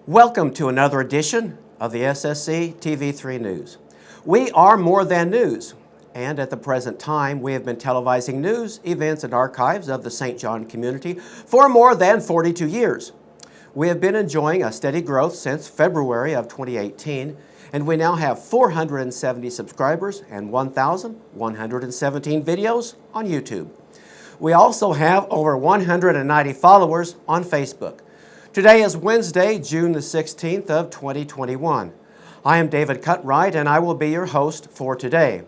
Welcome to another edition of the SSC TV3 News. We are more than news, and at the present time we have been televising news, events, and archives of the St. John community for more than 42 years. We have been enjoying a steady growth since February of 2018, and we now have 470 subscribers and 1,117 videos on YouTube. We also have over 190 followers on Facebook. Today is Wednesday, June the 16th of 2021. I am David Cutright, and I will be your host for today.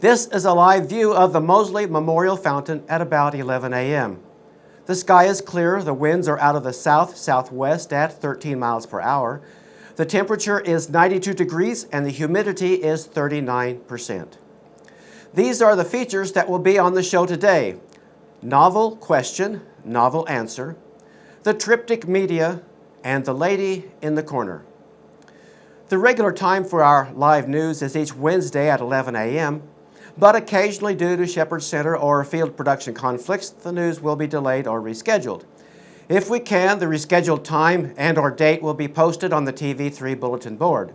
This is a live view of the Mosley Memorial Fountain at about 11 a.m. The sky is clear, the winds are out of the south-southwest at 13 miles per hour. The temperature is 92 degrees and the humidity is 39%. These are the features that will be on the show today. Novel question, novel answer, the triptych media, and the lady in the corner. The regular time for our live news is each Wednesday at 11 a.m., but occasionally due to Shepherd Center or field production conflicts, the news will be delayed or rescheduled. If we can, the rescheduled time and/or date will be posted on the TV3 bulletin board.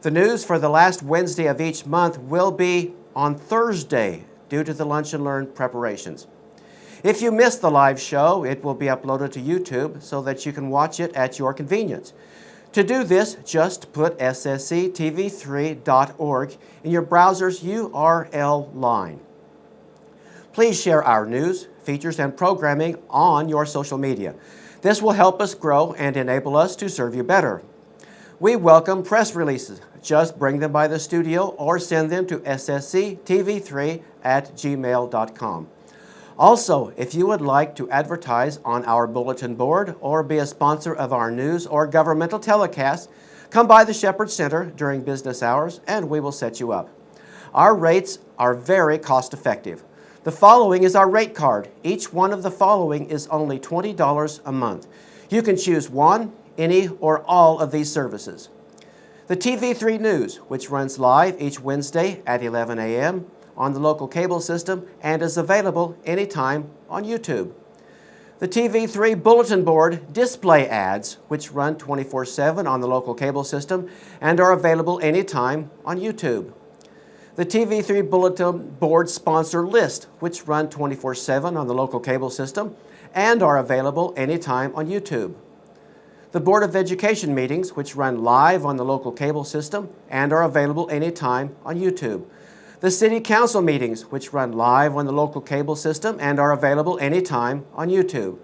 The news for the last Wednesday of each month will be on Thursday due to the Lunch and Learn preparations. If you missed the live show, it will be uploaded to YouTube so that you can watch it at your convenience. To do this, just put ssctv3.org in your browser's URL line. Please share our news, features, and programming on your social media. This will help us grow and enable us to serve you better. We welcome press releases. Just bring them by the studio or send them to ssctv3@gmail.com. Also, if you would like to advertise on our bulletin board or be a sponsor of our news or governmental telecast, come by the Shepherd Center during business hours and we will set you up. Our rates are very cost-effective. The following is our rate card. Each one of the following is only $20 a month. You can choose one, any, or all of these services. The TV3 News, which runs live each Wednesday at 11 a.m., on the local cable system and is available anytime on YouTube. The TV3 Bulletin Board display ads, which run 24/7 on the local cable system and are available anytime on YouTube. The TV3 Bulletin Board sponsor list, which run 24/7 on the local cable system and are available anytime on YouTube. The Board of Education meetings, which run live on the local cable system and are available anytime on YouTube. The City Council meetings, which run live on the local cable system and are available anytime on YouTube.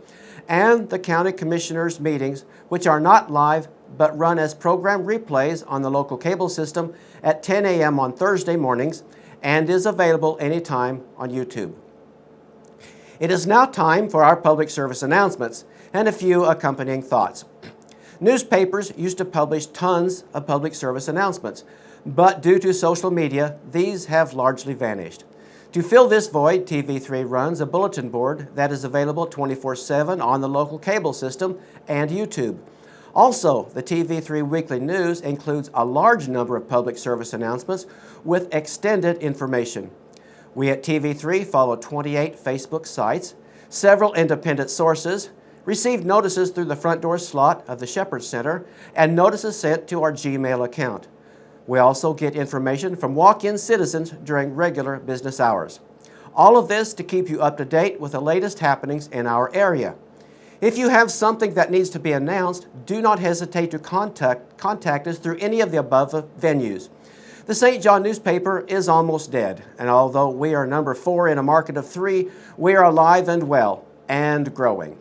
And the County Commissioners meetings, which are not live but run as program replays on the local cable system at 10 a.m. on Thursday mornings and is available anytime on YouTube. It is now time for our public service announcements and a few accompanying thoughts. Newspapers used to publish tons of public service announcements, but due to social media, these have largely vanished. To fill this void, TV3 runs a bulletin board that is available 24/7 on the local cable system and YouTube. Also, the TV3 Weekly News includes a large number of public service announcements with extended information. We at TV3 follow 28 Facebook sites, several independent sources, receive notices through the front door slot of the Shepherd Center, and notices sent to our Gmail account. We also get information from walk-in citizens during regular business hours. All of this to keep you up to date with the latest happenings in our area. If you have something that needs to be announced, do not hesitate to contact us through any of the above venues. The St. John newspaper is almost dead, and although we are number 4 in a market of 3, we are alive and well and growing.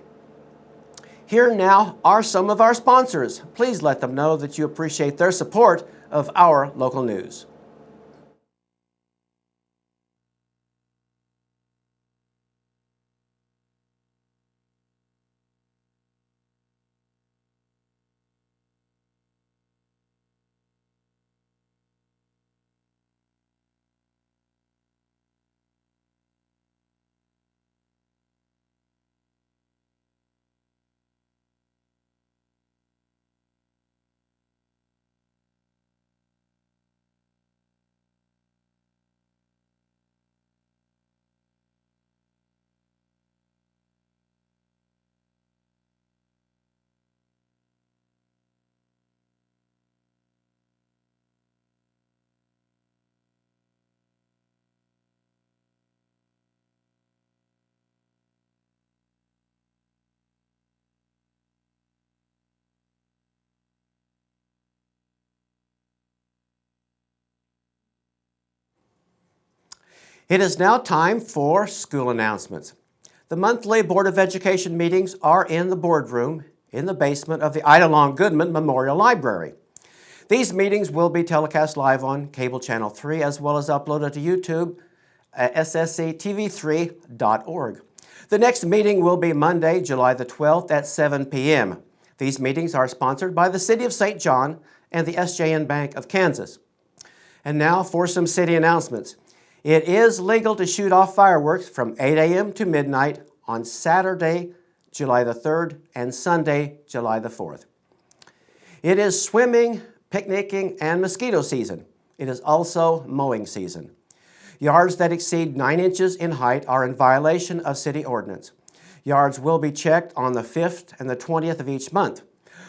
Here now are some of our sponsors. Please let them know that you appreciate their support of our local news. It is now time for school announcements. The monthly Board of Education meetings are in the boardroom in the basement of the Ida Long Goodman Memorial Library. These meetings will be telecast live on cable channel 3 as well as uploaded to YouTube at ssctv3.org. The next meeting will be Monday, July the 12th at 7 p.m. These meetings are sponsored by the City of St. John and the SJN Bank of Kansas. And now for some city announcements. It is legal to shoot off fireworks from 8 a.m. to midnight on Saturday, July the 3rd, and Sunday, July the 4th. It is swimming, picnicking, and mosquito season. It is also mowing season. Yards that exceed 9 inches in height are in violation of city ordinance. Yards will be checked on the 5th and the 20th of each month.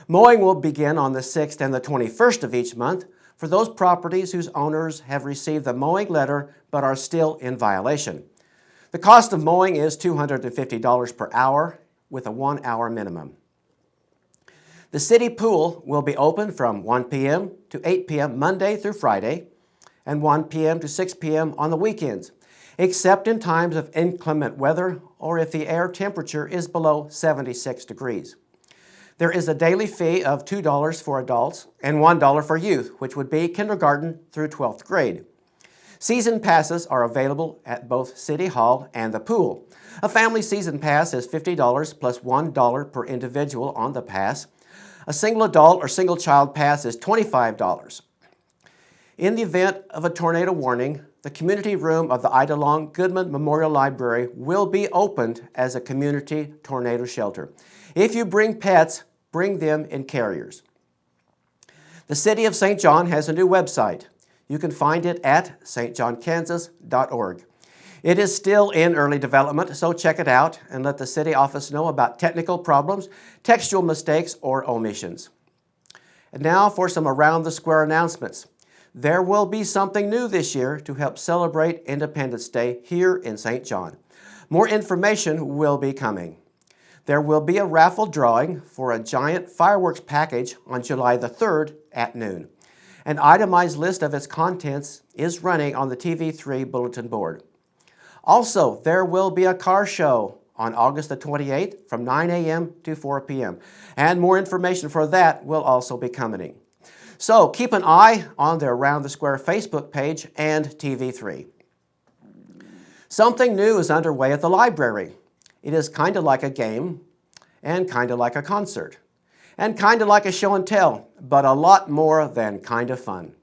Mowing will begin on the 6th and the 21st of each month for those properties whose owners have received the mowing letter but are still in violation. The cost of mowing is $250 per hour with a 1-hour minimum. The city pool will be open from 1 p.m. to 8 p.m. Monday through Friday and 1 p.m. to 6 p.m. on the weekends, except in times of inclement weather or if the air temperature is below 76 degrees. There is a daily fee of $2 for adults and $1 for youth, which would be kindergarten through 12th grade. Season passes are available at both City Hall and the pool. A family season pass is $50 plus $1 per individual on the pass. A single adult or single child pass is $25. In the event of a tornado warning, the community room of the Ida Long Goodman Memorial Library will be opened as a community tornado shelter. If you bring pets, bring them in carriers. The City of St. John has a new website. You can find it at stjohnkansas.org. It is still in early development, so check it out and let the city office know about technical problems, textual mistakes, or omissions. And now for some around the square announcements. There will be something new this year to help celebrate Independence Day here in St. John. More information will be coming. There will be a raffle drawing for a giant fireworks package on July the 3rd at noon. An itemized list of its contents is running on the TV3 bulletin board. Also, there will be a car show on August the 28th from 9 a.m. to 4 p.m. And more information for that will also be coming. So keep an eye on the Around the Square Facebook page and TV3. Something new is underway at the library. It is kind of like a game, and kind of like a concert, and kind of like a show and tell, but a lot more than kind of fun.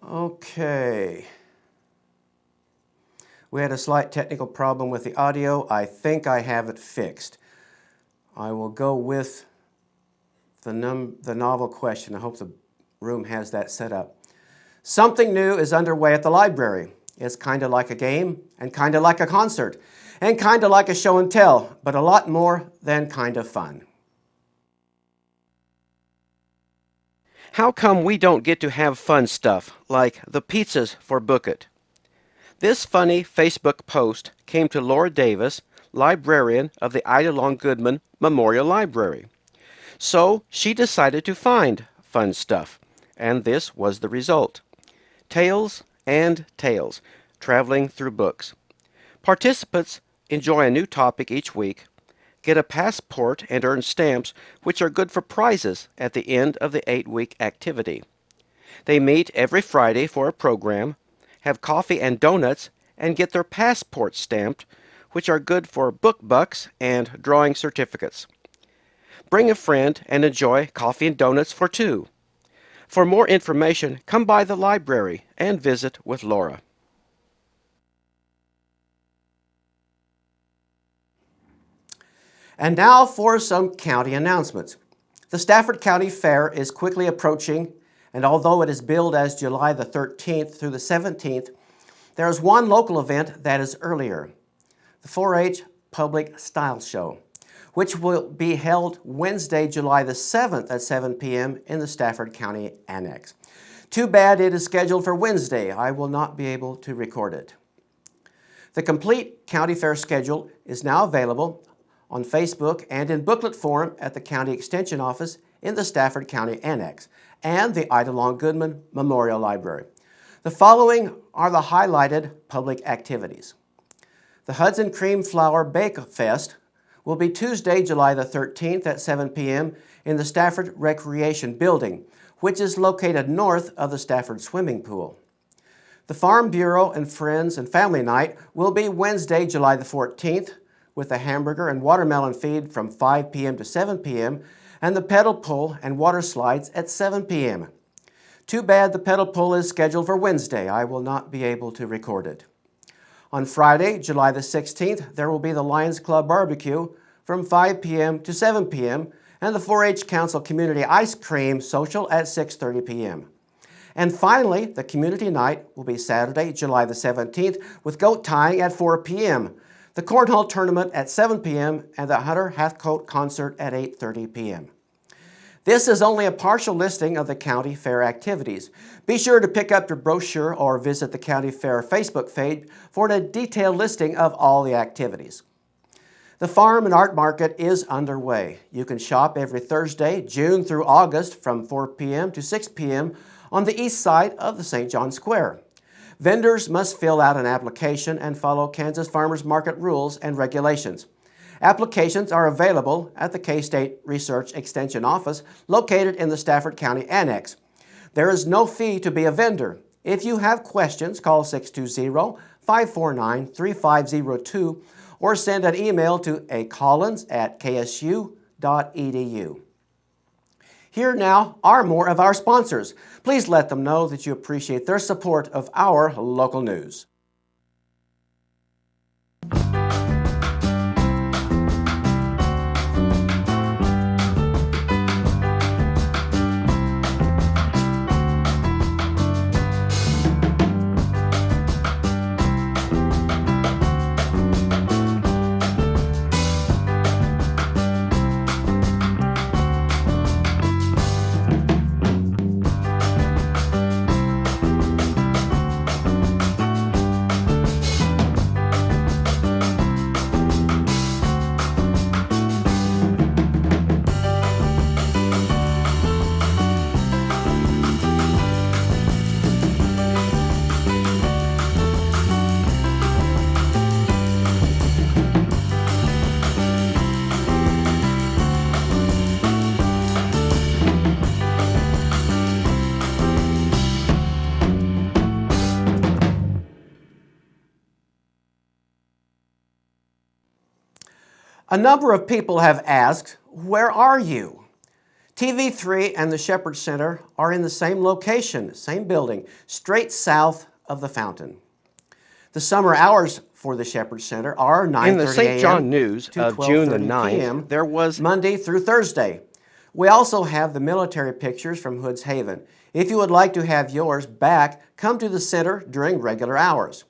Okay. We had a slight technical problem with the audio. I think I have it fixed. I will go with the novel question. I hope the room has that set up. Something new is underway at the library. It's kind of like a game and kind of like a concert and kind of like a show and tell, but a lot more than kind of fun. How come we don't get to have fun stuff like the pizzas for Book It? This funny Facebook post came to Laura Davis, librarian of the Ida Long Goodman Memorial Library. So she decided to find fun stuff, and this was the result. Tales and tales, traveling through books. Participants enjoy a new topic each week, get a passport and earn stamps which are good for prizes at the end of the 8-week activity. They meet every Friday for a program, have coffee and donuts, and get their passports stamped, which are good for book bucks and drawing certificates. Bring a friend and enjoy coffee and donuts for two. For more information, come by the library and visit with Laura. And now for some county announcements. The Stafford County Fair is quickly approaching, and although it is billed as July the 13th through the 17th, there is one local event that is earlier, the 4-H Public Style Show, which will be held Wednesday, July the 7th at 7 p.m. in the Stafford County Annex. Too bad it is scheduled for Wednesday. I will not be able to record it. The complete county fair schedule is now available on Facebook and in booklet form at the County Extension Office in the Stafford County Annex and the Ida Long Goodman Memorial Library. The following are the highlighted public activities. The Hudson Cream Flower Bake Fest will be Tuesday, July the 13th at 7 p.m. in the Stafford Recreation Building, which is located north of the Stafford Swimming Pool. The Farm Bureau and Friends and Family Night will be Wednesday, July the 14th, with a hamburger and watermelon feed from 5 p.m. to 7 p.m. and the pedal pull and water slides at 7 p.m. Too bad the pedal pull is scheduled for Wednesday. I will not be able to record it. On Friday, July the 16th, there will be the Lions Club Barbecue from 5 p.m. to 7 p.m. and the 4-H Council Community Ice Cream Social at 6:30 p.m. And finally, the Community Night will be Saturday, July the 17th with goat tying at 4 p.m., the Cornhole Tournament at 7 p.m., and the Hunter Hathcote Concert at 8:30 p.m. This is only a partial listing of the County Fair activities. Be sure to pick up your brochure or visit the County Fair Facebook page for a detailed listing of all the activities. The Farm and Art Market is underway. You can shop every Thursday, June through August from 4 p.m. to 6 p.m. on the east side of the St. John Square. Vendors must fill out an application and follow Kansas Farmers Market rules and regulations. Applications are available at the K-State Research Extension Office located in the Stafford County Annex. There is no fee to be a vendor. If you have questions, call 620-549-3502 or send an email to acollins@ksu.edu. Here now are more of our sponsors. Please let them know that you appreciate their support of our local news. A number of people have asked, where are you? TV3 and the Shepherd Center are in the same location, same building, straight south of the fountain. The summer hours for the Shepherd Center are 9:30 a.m. In the St. John News to of June the 12:30 9th, p.m. there was Monday through Thursday, We also have the military pictures from Hood's Haven. If you would like to have yours back, come to the center during regular hours.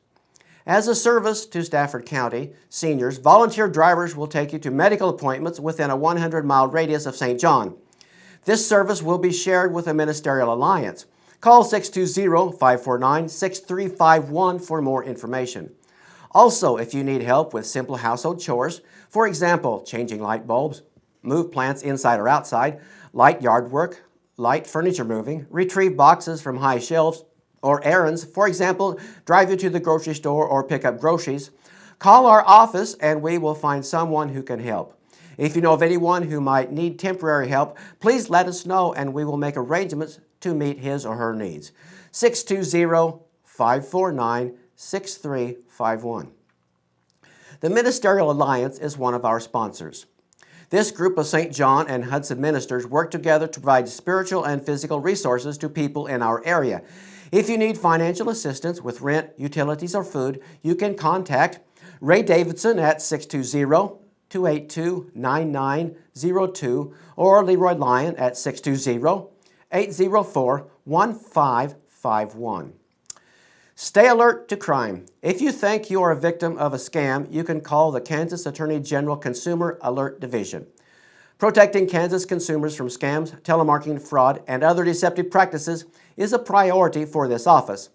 As a service to Stafford County seniors, volunteer drivers will take you to medical appointments within a 100-mile radius of St. John. This service will be shared with the Ministerial Alliance. Call 620-549-6351 for more information. Also, if you need help with simple household chores, for example, changing light bulbs, move plants inside or outside, light yard work, light furniture moving, retrieve boxes from high shelves, or errands, for example, drive you to the grocery store or pick up groceries, call our office and we will find someone who can help. If you know of anyone who might need temporary help, please let us know and we will make arrangements to meet his or her needs. 620-549-6351. The Ministerial Alliance is one of our sponsors. This group of St. John and Hudson ministers work together to provide spiritual and physical resources to people in our area. If you need financial assistance with rent, utilities, or food, you can contact Ray Davidson at 620-282-9902 or Leroy Lyon at 620-804-1551. Stay alert to crime. If you think you are a victim of a scam, you can call the Kansas Attorney General Consumer Alert Division. Protecting Kansas consumers from scams, telemarketing, fraud, and other deceptive practices is a priority for this office.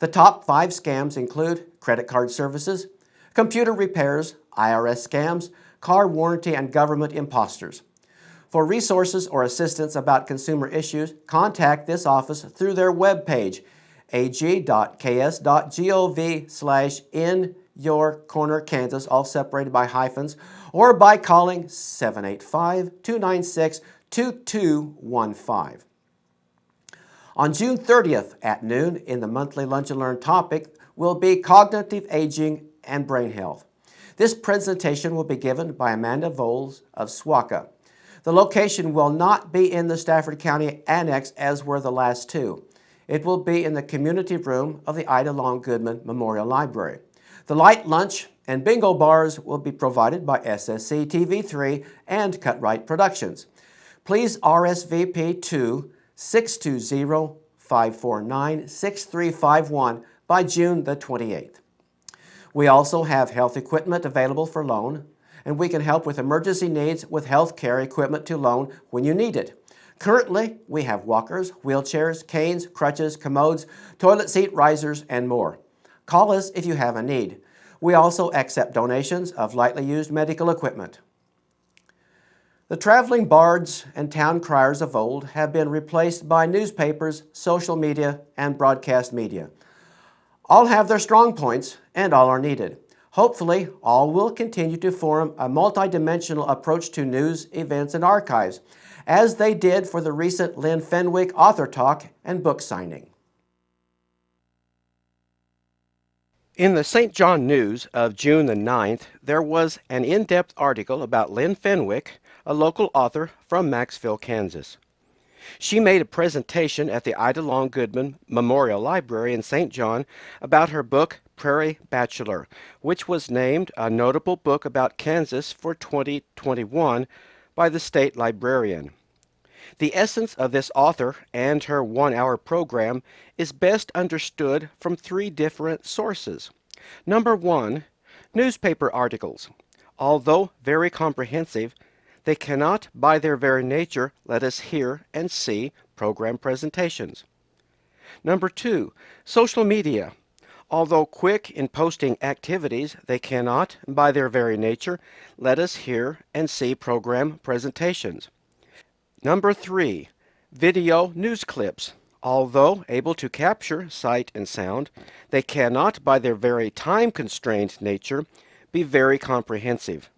The top 5 scams include credit card services, computer repairs, IRS scams, car warranty, and government imposters. For resources or assistance about consumer issues, contact this office through their webpage, ag.ks.gov/inyourcornerkansas, all separated by hyphens, or by calling 785-296-2215. On June 30th at noon, in the monthly Lunch and Learn topic will be Cognitive Aging and Brain Health. This presentation will be given by Amanda Voles of SWACA. The location will not be in the Stafford County Annex as were the last 2. It will be in the community room of the Ida Long Goodman Memorial Library. The light lunch and bingo bars will be provided by SSC TV3 and Cutright Productions. Please RSVP to 620-549-6351 by June the 28th. We also have health equipment available for loan, and we can help with emergency needs with health care equipment to loan when you need it. Currently, we have walkers, wheelchairs, canes, crutches, commodes, toilet seat risers, and more. Call us if you have a need. We also accept donations of lightly used medical equipment. The traveling bards and town criers of old have been replaced by newspapers, social media, and broadcast media. All have their strong points, and all are needed. Hopefully, all will continue to form a multidimensional approach to news, events, and archives, as they did for the recent Lynn Fenwick author talk and book signing. In the St. John News of June the 9th, there was an in-depth article about Lynn Fenwick, a local author from Maxville, Kansas. She made a presentation at the Ida Long Goodman Memorial Library in St. John about her book, Prairie Bachelor, which was named a notable book about Kansas for 2021 by the state librarian. The essence of this author and her 1-hour program is best understood from 3 different sources. Number 1, newspaper articles. Although very comprehensive, they cannot, by their very nature, let us hear and see program presentations. Number 2, social media. Although quick in posting activities, they cannot, by their very nature, let us hear and see program presentations. Number 3, video news clips. Although able to capture sight and sound, they cannot, by their very time-constrained nature, be very comprehensive.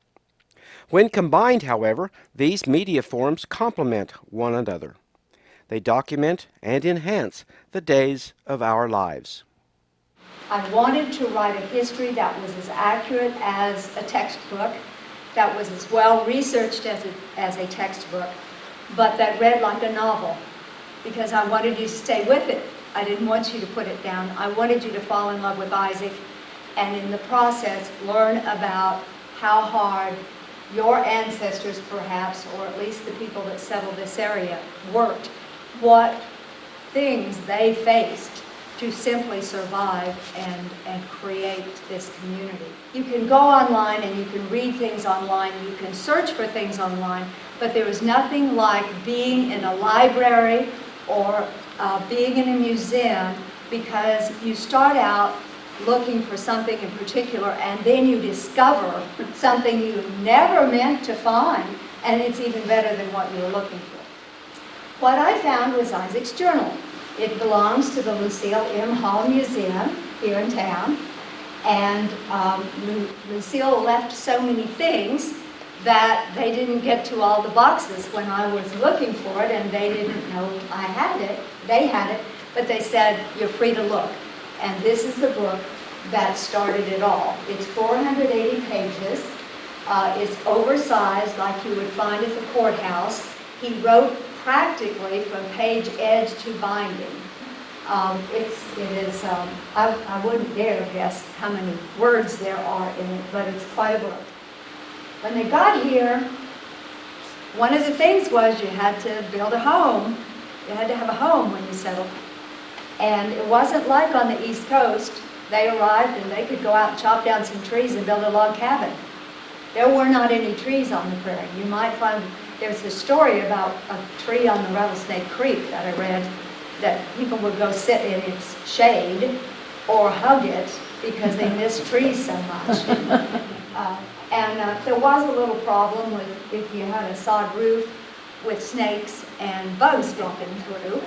When combined, however, these media forms complement one another. They document and enhance the days of our lives. I wanted to write a history that was as accurate as a textbook, that was as well researched as a textbook, but that read like a novel, because I wanted you to stay with it. I didn't want you to put it down. I wanted you to fall in love with Isaac, and in the process, learn about how hard your ancestors perhaps, or at least the people that settled this area, worked, what things they faced to simply survive and create this community. You can go online and you can read things online, you can search for things online, but there is nothing like being in a library or being in a museum, because you start out looking for something in particular and then you discover something you never meant to find, and it's even better than what you were looking for. What I found was Isaac's journal. It belongs to the Lucille M. Hall Museum here in town, and Lucille left so many things that they didn't get to all the boxes when I was looking for it, and they didn't know I had it. They had it, but they said, you're free to look. And this is the book that started it all. It's 480 pages. It's oversized like you would find at the courthouse. He wrote practically from page edge to binding. I wouldn't dare guess how many words there are in it, but it's quite a book. When they got here, one of the things was you had to build a home. You had to have a home when you settled. And it wasn't like on the East Coast. They arrived and they could go out and chop down some trees and build a log cabin. There were not any trees on the prairie. You might find, there's a story about a tree on the Rattlesnake Creek that I read, that people would go sit in its shade or hug it because they missed trees so much. There was a little problem with if you had a sod roof with snakes and bugs dropping through.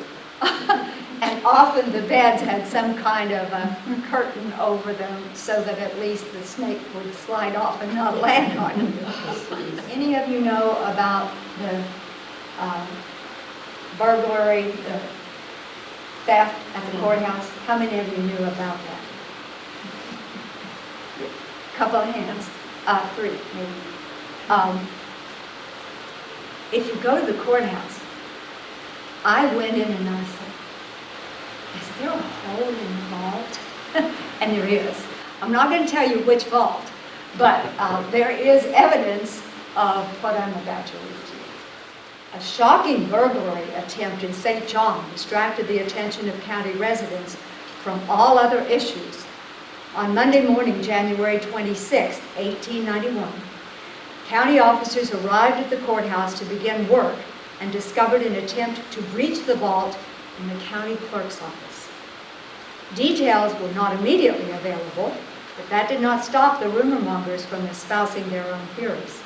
And often the beds had some kind of a curtain over them so that at least the snake would slide off and not land on you. Any of you know about the burglary, the theft at the courthouse? How many of you knew about that? A couple of hands. 3, maybe. If you go to the courthouse, I went in and I said, is there a hole in the vault? And there is. I'm not going to tell you which vault, but there is evidence of what I'm about to read to you. A shocking burglary attempt in St. John distracted the attention of county residents from all other issues. On Monday morning, January 26, 1891, county officers arrived at the courthouse to begin work and discovered an attempt to breach the vault in the county clerk's office. Details were not immediately available, but that did not stop the rumor mongers from espousing their own theories.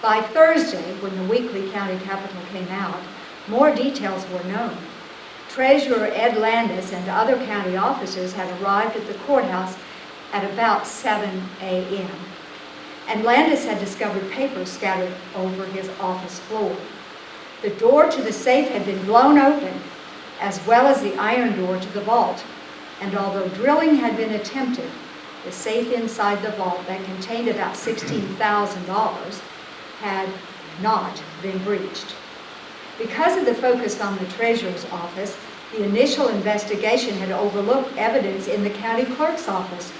By Thursday, when the weekly county capital came out, more details were known. Treasurer Ed Landis and other county officers had arrived at the courthouse at about 7 a.m. And Landis had discovered papers scattered over his office floor. The door to the safe had been blown open, as well as the iron door to the vault. And although drilling had been attempted, the safe inside the vault that contained about $16,000 had not been breached. Because of the focus on the treasurer's office, the initial investigation had overlooked evidence in the county clerk's office,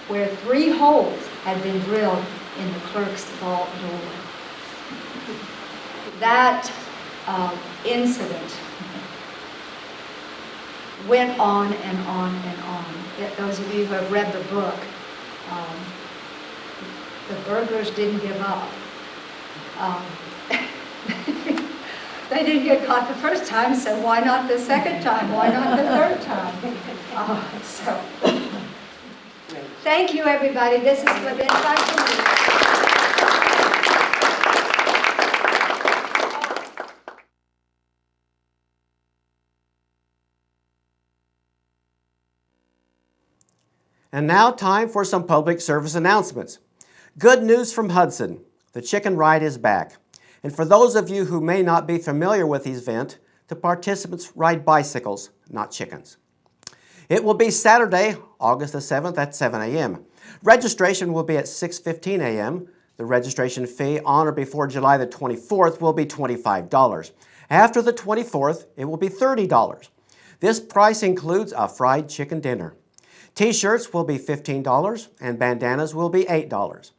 where 3 holes had been drilled in the clerk's vault door. That incident went on and on and on. Those of you who have read the book, the burglars didn't give up. They didn't get caught the first time, so why not the second time? Why not the third time? Thank you, everybody. This is within 5 minutes. And now time for some public service announcements. Good news from Hudson. The Chicken Ride is back. And for those of you who may not be familiar with the event, the participants ride bicycles, not chickens. It will be Saturday, August the 7th at 7 a.m. Registration will be at 6:15 a.m. The registration fee on or before July the 24th will be $25. After the 24th, it will be $30. This price includes a fried chicken dinner. T-shirts will be $15 and bandanas will be $8.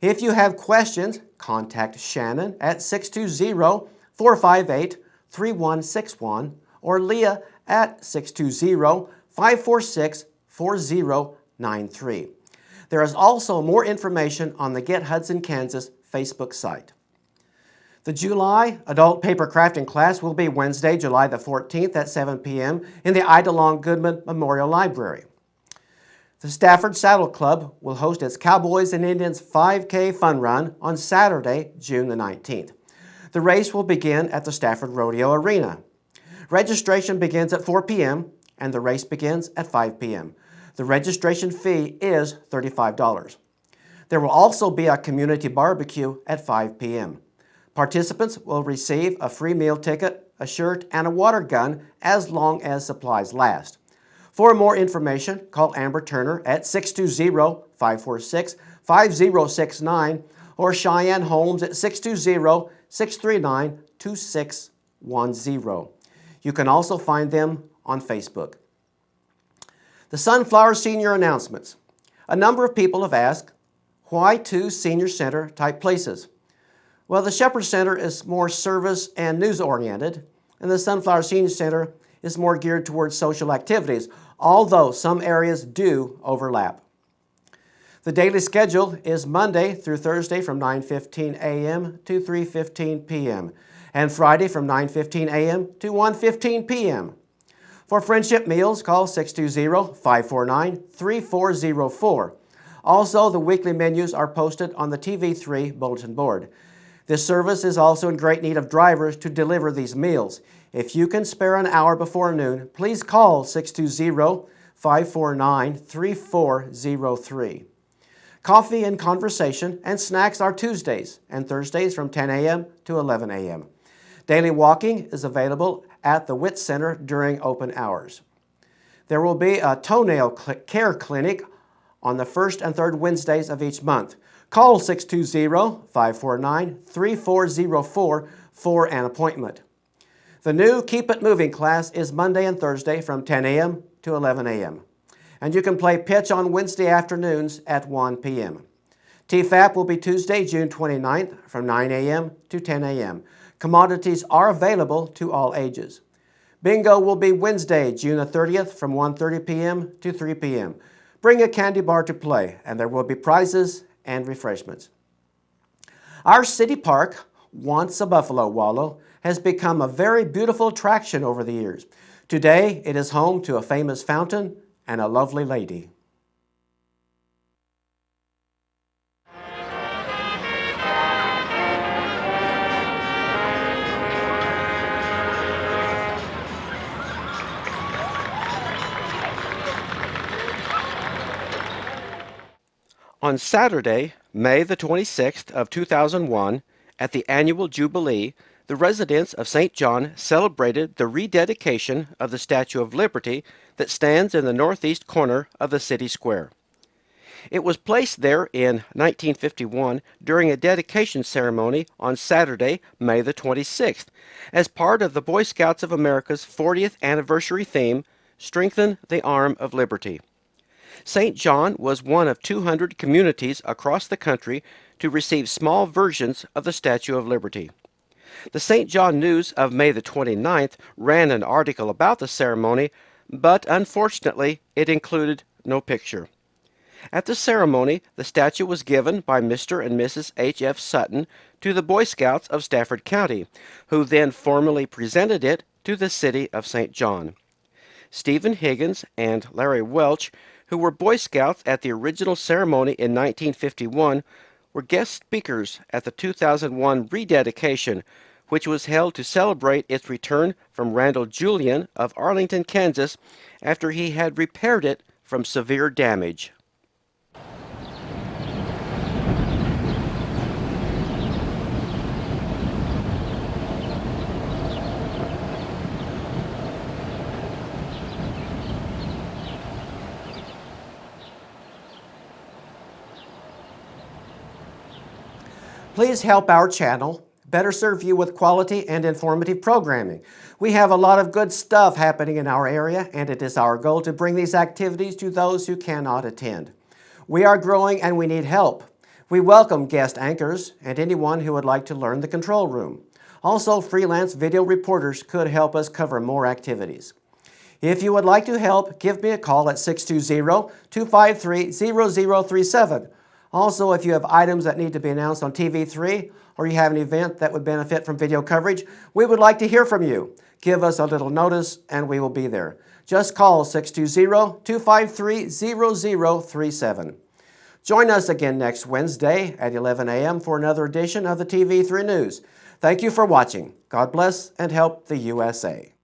If you have questions, contact Shannon at 620-458-3161 or Leah at 620-546-4093. There is also more information on the Get Hudson, Kansas Facebook site. The July Adult Paper Crafting class will be Wednesday, July the 14th at 7 p.m. in the Ida Long Goodman Memorial Library. The Stafford Saddle Club will host its Cowboys and Indians 5K Fun Run on Saturday, June the 19th. The race will begin at the Stafford Rodeo Arena. Registration begins at 4 p.m. and the race begins at 5 p.m. The registration fee is $35. There will also be a community barbecue at 5 p.m. Participants will receive a free meal ticket, a shirt, and a water gun as long as supplies last. For more information, call Amber Turner at 620-546-5069 or Cheyenne Holmes at 620-639-2610. You can also find them on Facebook. The Sunflower Senior Announcements. A number of people have asked, why two senior center type places? Well, the Shepherd Center is more service and news oriented, and the Sunflower Senior Center is more geared towards social activities, although some areas do overlap. The daily schedule is Monday through Thursday from 9:15 a.m. to 3:15 p.m. and Friday from 9:15 a.m. to 1:15 p.m. For friendship meals, call 620-549-3404. Also, the weekly menus are posted on the TV3 bulletin board. This service is also in great need of drivers to deliver these meals. If you can spare an hour before noon, please call 620-549-3403. Coffee and conversation and snacks are Tuesdays and Thursdays from 10 a.m. to 11 a.m. Daily walking is available at the WIT Center during open hours. There will be a toenail care clinic on the first and third Wednesdays of each month. Call 620-549-3404 for an appointment. The new Keep It Moving class is Monday and Thursday from 10 a.m. to 11 a.m. And you can play pitch on Wednesday afternoons at 1 p.m. TFAP will be Tuesday, June 29th from 9 a.m. to 10 a.m. Commodities are available to all ages. Bingo will be Wednesday, June the 30th from 1:30 p.m. to 3 p.m. Bring a candy bar to play, and there will be prizes and refreshments. Our city park, once a buffalo wallow, has become a very beautiful attraction over the years. Today, it is home to a famous fountain and a lovely lady. On Saturday, May the 26th of 2001, at the annual Jubilee, the residents of St. John celebrated the rededication of the Statue of Liberty that stands in the northeast corner of the city square. It was placed there in 1951 during a dedication ceremony on Saturday, May the 26th, as part of the Boy Scouts of America's 40th anniversary theme, Strengthen the Arm of Liberty. St. John was one of 200 communities across the country to receive small versions of the Statue of Liberty. The St. John News of May the 29th ran an article about the ceremony, but unfortunately it included no picture. At the ceremony, the statue was given by Mr. and Mrs. H.F. Sutton to the Boy Scouts of Stafford County, who then formally presented it to the city of St. John. Stephen Higgins and Larry Welch, who were Boy Scouts at the original ceremony in 1951, were guest speakers at the 2001 rededication, which was held to celebrate its return from Randall Julian of Arlington, Kansas, after he had repaired it from severe damage. Please help our channel better serve you with quality and informative programming. We have a lot of good stuff happening in our area, and it is our goal to bring these activities to those who cannot attend. We are growing and we need help. We welcome guest anchors and anyone who would like to learn the control room. Also, freelance video reporters could help us cover more activities. If you would like to help, give me a call at 620-253-0037. Also, if you have items that need to be announced on TV3 or you have an event that would benefit from video coverage, we would like to hear from you. Give us a little notice and we will be there. Just call 620-253-0037. Join us again next Wednesday at 11 a.m. for another edition of the TV3 News. Thank you for watching. God bless and help the USA.